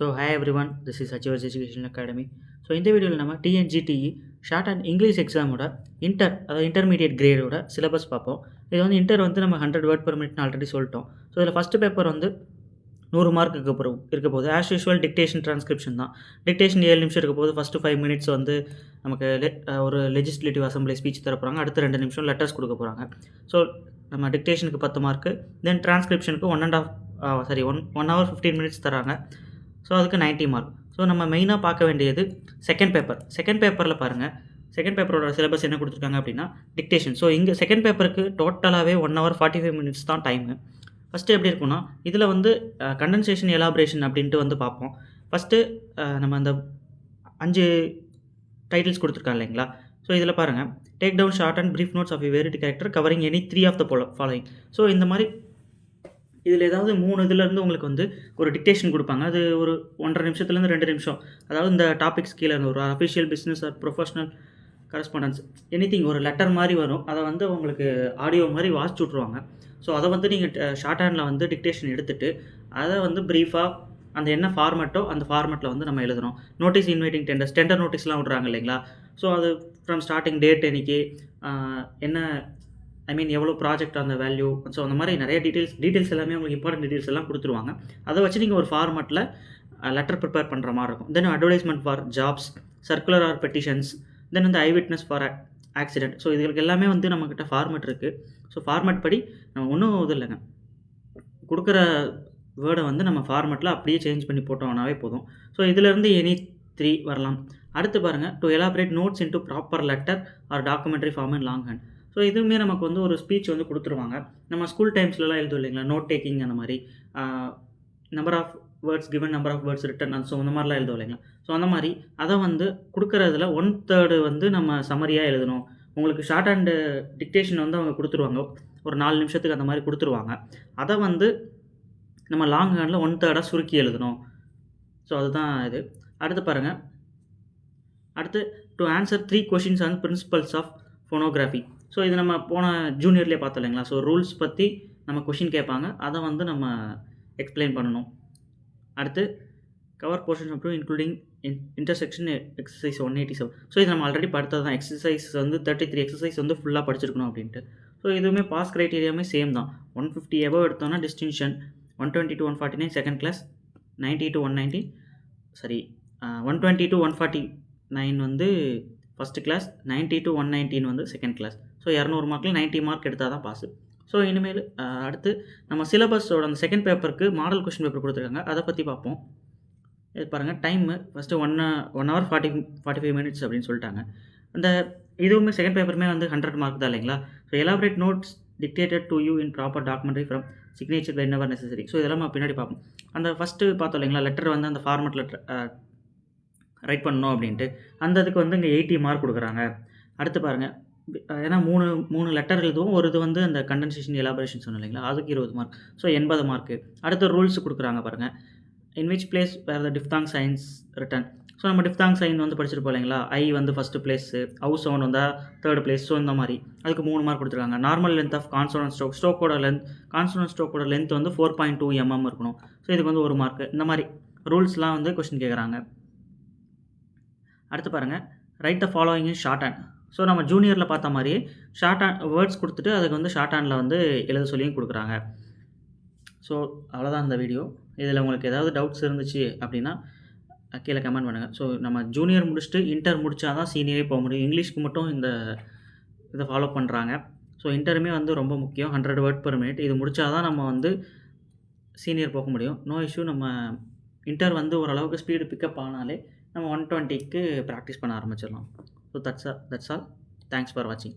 Hi everyone, this is Achievers Education Academy. இந்த வீடியோவில் நம்ம டிஎன்ஜிடிஇ ஷார்ட் அண்ட் இங்கிலீஷ் எக்ஸாமோட இன்டர்மீடியட் கிரேடோட சிலபஸ் பார்ப்போம். இது வந்து இன்டர் வந்து நம்ம 100 வேர்ட் பெர் மினிட்னு ஆல்ரெடி சொல்லிட்டோம். இதில் ஃபஸ்ட்டு பேப்பர் வந்து 100 மார்க்குக்கு இருக்க போகுது. ஆஸ் யூஷுவல் டிக்டேஷன் டிரான்ஸ்கிரிப்ஷன் தான். டிக்டேஷன் 7 நிமிஷம் இருக்க போது. ஃபஸ்ட்டு 5 மினிட்ஸ் வந்து நமக்கு ஒரு லெஜிஸ்லேட்டிவ் அசம்பிளி ஸ்பீச் தர போகிறாங்க. அடுத்த 2 நிமிஷம் லெட்டர்ஸ் கொடுக்க போகிறாங்க. நம்ம டிக்டேஷனுக்கு 10 மார்க்கு, தென் டிரான்ஸ்கிரிப்ஷனுக்கு 1 hour 15 மினிட்ஸ் தராங்க. அதுக்கு 90 மார்க். நம்ம மெயினாக பார்க்க வேண்டியது செகண்ட் பேப்பரில் பாருங்கள். செகண்ட் பேப்பரோட சிலபஸ் என்ன கொடுத்துருக்காங்க அப்படின்னா டிக்டேஷன். இங்கே செகண்ட் பேப்பருக்கு டோட்டலாகவே 1 hour 45 மினிட்ஸ் தான் டைமு. ஃபஸ்ட்டு எப்படி இருக்குன்னா, இதில் வந்து கண்டென்சேஷன் எலாபரேஷன் அப்படின்ட்டு வந்து பார்ப்போம். ஃபஸ்ட்டு நம்ம அந்த 5 டைட்டில்ஸ் கொடுத்துருக்காங்க இல்லைங்களா. இதில் பாருங்கள், take down short and brief notes of variety character covering any 3 of the following. இந்த மாதிரி இதில் ஏதாவது 3 இதிலேருந்து உங்களுக்கு வந்து ஒரு டிக்டேஷன் கொடுப்பாங்க. அது ஒரு 1.5 நிமிஷத்துலேருந்து 2 நிமிஷம். அதாவது இந்த டாபிக்ஸ் கீழே ஒரு official business or professional correspondence anything ஒரு லெட்டர் மாதிரி வரும். அதை வந்து உங்களுக்கு ஆடியோ மாதிரி வாசிச்சு விட்ருவாங்க. அதை வந்து நீங்கள் ஷார்ட் ஹேண்டில் வந்து டிக்டேஷன் எடுத்துகிட்டு அதை வந்து ப்ரீஃபாக அந்த என்ன ஃபார்மேட்டோ அந்த ஃபார்மேட்டில் வந்து நம்ம எழுதணும். நோட்டீஸ் இன்வைட்டிங் டெண்டர் நோட்டீஸ்லாம் விட்றாங்க இல்லைங்களா. அது ஃப்ரம் ஸ்டார்டிங் டேட் என்னைக்கு என்ன எவ்வளோ ப்ராஜெக்ட் அந்த வேல்யூ, அந்த மாதிரி நிறைய டீட்டெயில்ஸ் எல்லாமே உங்களுக்கு இம்பார்ட்டன்ட் டீட்டெயில்ஸ் எல்லாம் கொடுத்துருவாங்க. அதை வச்சு நீங்கள் ஒரு ஃபார்மேட்டில் லெட்டர் ப்ரிப்பேர் பண்ணுற மாதிரி இருக்கும். Then advertisement for jobs, circular or petitions, then வந்து ஐ விட்னஸ் ஃபார் ஆக்சிடென்ட். இதுக்கு எல்லாமே வந்து நம்மக்கிட்ட ஃபார்மேட் இருக்குது. ஃபார்மேட் படி நம்ம ஒன்றும் இது இல்லைங்க, கொடுக்குற வேர்டை வந்து நம்ம ஃபார்மேட்டில் அப்படியே சேஞ்ச் பண்ணி போட்டோம்னாவே போதும். இதிலேருந்து எனி 3 வரலாம். அடுத்து பாருங்கள், to elaborate notes into proper letter or documentary form in long hand. இதுவுமே நமக்கு வந்து ஒரு ஸ்பீச் வந்து கொடுத்துருவாங்க. நம்ம ஸ்கூல் டைம்ஸ்லலாம் எழுதும் இல்லைங்களா, நோட் டேக்கிங் அந்த மாதிரி number of words given, number of words written, அந்த மாதிரிலாம் எழுதும் இல்லைங்களா. அந்த மாதிரி அதை வந்து கொடுக்குறதுல 1/3 வந்து நம்ம சம்மரியாக எழுதணும். உங்களுக்கு ஷார்ட் ஹேண்டு டிக்டேஷன் வந்து அவங்க கொடுத்துருவாங்க, ஒரு 4 நிமிஷத்துக்கு அந்த மாதிரி கொடுத்துருவாங்க. அதை வந்து நம்ம லாங் ஹேண்டில் 1/3 சுருக்கி எழுதணும். அதுதான் இது. அடுத்து பாருங்கள், அடுத்து to answer 3 questions on principles of phonography. இது நம்ம போன ஜூனியர்லேயே பார்த்தோம் இல்லைங்களா. ரூல்ஸ் பற்றி நம்ம கொஷின் கேட்பாங்க, அதை வந்து நம்ம எக்ஸ்பிளைன் பண்ணணும். அடுத்து cover portions up to including intersection exercise 187. இது நம்ம ஆல்ரெடி படித்தது தான். எக்ஸசைஸ் வந்து 33 எக்ஸசைஸ் வந்து ஃபுல்லாக படிச்சிருக்கணும் அப்படின்ட்டு. இதுவுமே பாஸ் க்ரைட்டீரியாவுமே சேம் தான். 150 எபோவ் எடுத்தோம்னா distinction, 120 to 149 second class, 90 to 190 120 to 149 வந்து ஃபஸ்ட்டு கிளாஸ், 90 to 119 வந்து செகண்ட் கிளாஸ். 200 மார்க்கில் 90 மார்க் எடுத்தால் தான் பாஸு. இனிமேல் அடுத்து நம்ம சிலபஸோட அந்த செகண்ட் பேப்பருக்கு மாடல் கொஷின் பேப்பர் கொடுத்துருக்காங்க, அதை பற்றி பார்ப்போம். இது பாருங்கள், டைமு ஃபஸ்ட்டு 1 hour 45 மினிட்ஸ் அப்படின்னு சொல்லிட்டாங்க. அந்த இதுவுமே செகண்ட் பேப்பருமே வந்து 100 மார்க் தான் இல்லைங்களா. Elaborate notes dictated to you in proper documentary from signature when ever necessary. இதெல்லாம் நம்ம பின்னாடி பார்ப்போம். அந்த ஃபஸ்ட்டு பார்த்தோம் இல்லைங்களா, லெட்டர் வந்து அந்த ஃபார்மெட் லெட்டர் ரைட் பண்ணணும் அப்படின்ட்டு, அந்த இதுக்கு வந்து இங்கே 80 மார்க் கொடுக்குறாங்க. அடுத்து பாருங்கள், ஏன்னா 3 லெட்டர் எழுதுவோம். ஒரு இது வந்து அந்த கண்டென்சேஷன் எலாபரேஷன் சொன்னோம் இல்லைங்களா, அதுக்கு 20 மார்க். 80 மார்க்கு. அடுத்த ரூல்ஸ் கொடுக்குறாங்க பாருங்கள். In which place where the diphthong signs written. நம்ம டிஃப்தாங் சைன் வந்து படிச்சிருப்போம் இல்லைங்களா. ஐ வந்து ஃபஸ்ட்டு பிளேஸு, ஹவுஸ் சவுண்ட் வந்தால் 3rd பிளேஸ். இந்த மாதிரி அதுக்கு 3 மார்க் கொடுத்துருக்காங்க. நார்மல் லென்த் ஆஃப் கான்சோனன்ட் ஸ்ட்ரோக்கோட கான்சோனன்ட் ஸ்ட்ரோக்கோட லென்த் வந்து 4.2 mm இருக்கணும். இதுக்கு வந்து 1 மார்க்கு. இந்த மாதிரி ரூல்ஸ்லாம் வந்து கொஸ்டின் கேட்குறாங்க. அடுத்து பாருங்கள், right the following in short hand. நம்ம ஜூனியரில் பார்த்த மாதிரி ஷார்ட் ஹேண்ட் வேர்ட்ஸ் கொடுத்துட்டு அதுக்கு வந்து ஷார்ட் ஹேண்டில் வந்து எழுத சொல்லியும் கொடுக்குறாங்க. அவ்வளோதான் இந்த வீடியோ. இதில் உங்களுக்கு ஏதாவது டவுட்ஸ் இருந்துச்சு அப்படின்னா கீழே கமெண்ட் பண்ணுங்கள். நம்ம ஜூனியர் முடிச்சுட்டு இன்டர் முடித்தா தான் சீனியரே போக முடியும். இங்கிலீஷ்க்கு மட்டும் இதை ஃபாலோ பண்ணுறாங்க. இன்டருமே வந்து ரொம்ப முக்கியம். 100 வேர்ட் பெர் மினிட் இது முடித்தா தான் நம்ம வந்து சீனியர் போக முடியும். No issue. நம்ம இன்டர் வந்து ஓரளவுக்கு ஸ்பீடு பிக்கப் ஆனாலே நம்ம 120க்கு ப்ராக்டிஸ் பண்ண ஆரம்பிச்சிடலாம். That's all. Thanks for watching.